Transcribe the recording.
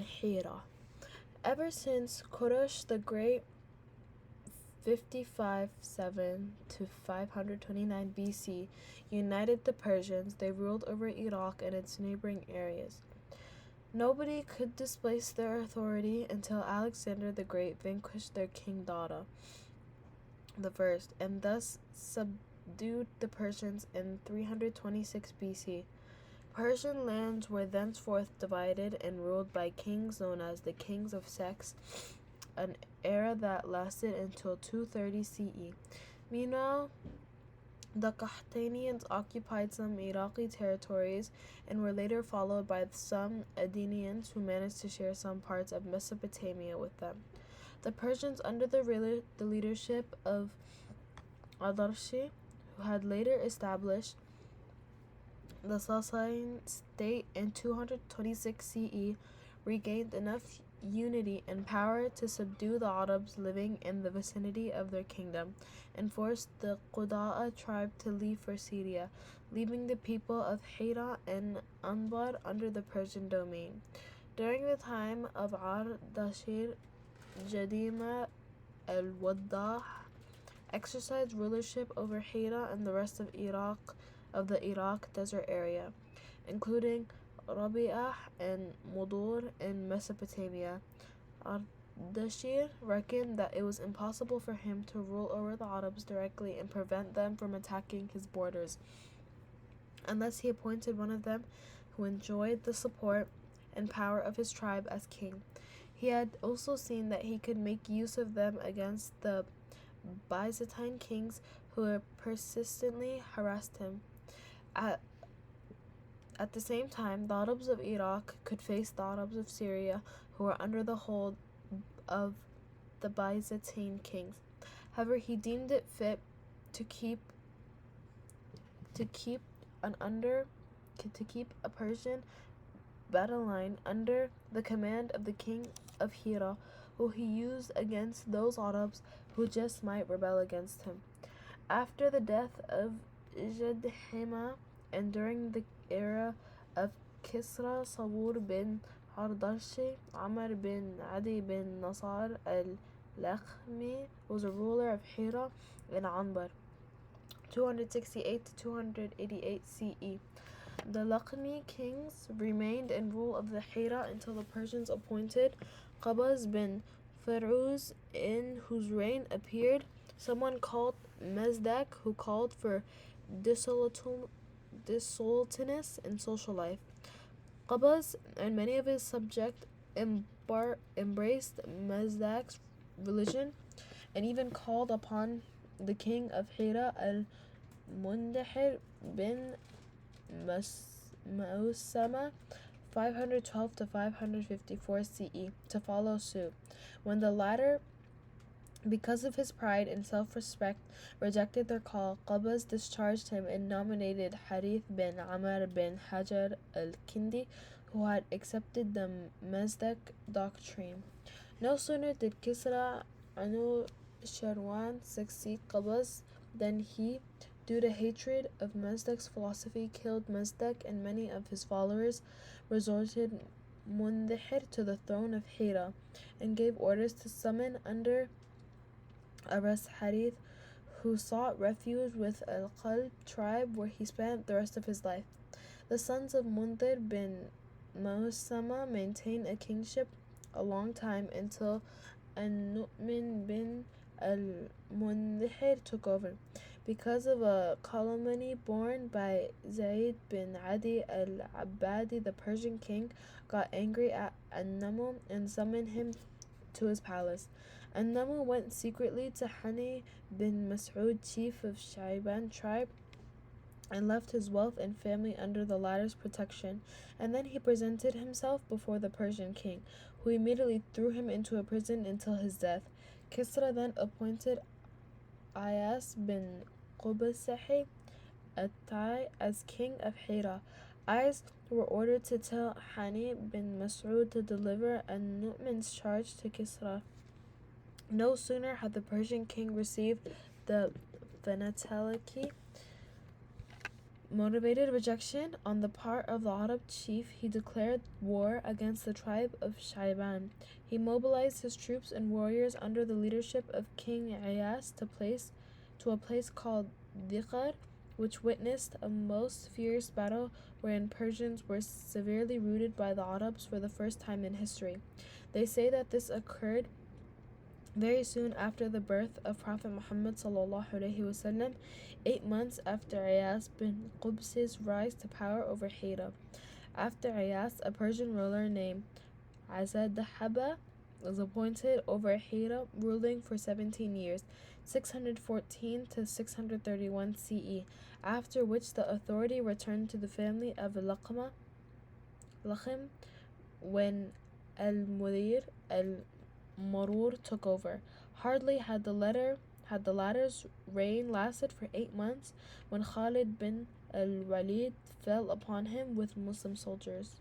Hira. Ever since Quraysh the Great 55-7 to 529 BC united the Persians, they ruled over Iraq and its neighboring areas. Nobody could displace their authority until Alexander the Great vanquished their king Dada I and thus subdued the Persians in 326 BC. Persian lands were thenceforth divided and ruled by kings known as the Kings of Sex, an era that lasted until 230 CE. Meanwhile, the Qahtanians occupied some Iraqi territories and were later followed by some Adenians who managed to share some parts of Mesopotamia with them. The Persians, under the leadership of Adarshi, who had later established the Sasanian state in 226 CE, regained enough unity and power to subdue the Arabs living in the vicinity of their kingdom and forced the Qudaa tribe to leave for Syria, leaving the people of Hira and Anbar under the Persian domain. During the time of Ardashir, Jadima al-Waddah exercised rulership over Hira and the rest of the Iraq desert area, including Rabi'ah and Mudur in Mesopotamia. Ardashir reckoned that it was impossible for him to rule over the Arabs directly and prevent them from attacking his borders, unless he appointed one of them who enjoyed the support and power of his tribe as king. He had also seen that he could make use of them against the Byzantine kings who persistently harassed him. At the same time, the Arabs of Iraq could face the Arabs of Syria, who were under the hold of the Byzantine kings. However, he deemed it fit to keep a Persian battle line under the command of the king of Hira, who he used against those Arabs who just might rebel against him. After the death of Jadhima and during the era of Kisra, Sabur bin Hardashi, Amr bin Adi bin Nasar al-Lakhmi was a ruler of Hira and Anbar, 268 to 288 CE. The Lakhmi kings remained in rule of the Hira until the Persians appointed Qabas bin Firuz, in whose reign appeared someone called Mazdak, who called for dissoluteness in social life. Qabas and many of his subjects embraced Mazdak's religion and even called upon the king of Hira al-Mundahir bin Mausama 512 to 554 CE to follow suit. When the latter, because of his pride and self-respect, rejected their call, Qabas discharged him and nominated Harith bin Amr bin Hajar al-Kindi, who had accepted the Mazdak doctrine. No sooner did Kisra Sharwan succeed Qabas than he, due to hatred of Mazdak's philosophy, killed Mazdak and many of his followers, resorted Mundahir to the throne of Hira, and gave orders to summon under arrest Harith, who sought refuge with Al-Qalb tribe, where he spent the rest of his life. The sons of Mundhir bin Mausama maintained a kingship a long time until An-Nu'man bin al-Mundhir took over. Because of a calumny borne by Zayd bin Adi al-Abbadi, the Persian king got angry at An-Namu and summoned him to his palace. An-Namu went secretly to Hani bin Mas'ud, chief of Shayban tribe, and left his wealth and family under the latter's protection, and then he presented himself before the Persian king, who immediately threw him into a prison until his death. Kisra then appointed Ayas bin Qubasahi Attai as king of Hira. Ayas were ordered to tell Hani bin Mas'ud to deliver An-Nu'man's charge to Kisra. No sooner had the Persian king received the Venateliki motivated rejection on the part of the Arab chief, he declared war against the tribe of Shayban. He mobilized his troops and warriors under the leadership of King Ayas to a place called Diqar, which witnessed a most fierce battle wherein Persians were severely routed by the Arabs for the first time in history. They say that this occurred very soon after the birth of Prophet Muhammad sallallahu alaihi wasallam, 8 months after Ayas bin Qubs's rise to power over Hira. After Ayas, a Persian ruler named Azad was appointed over Hira, ruling for 17 years, 614 to 631 CE, after which the authority returned to the family of Lachim when Al-Mudir al-Marur took over. Hardly had the latter's reign lasted for 8 months when Khalid bin al-Walid fell upon him with Muslim soldiers.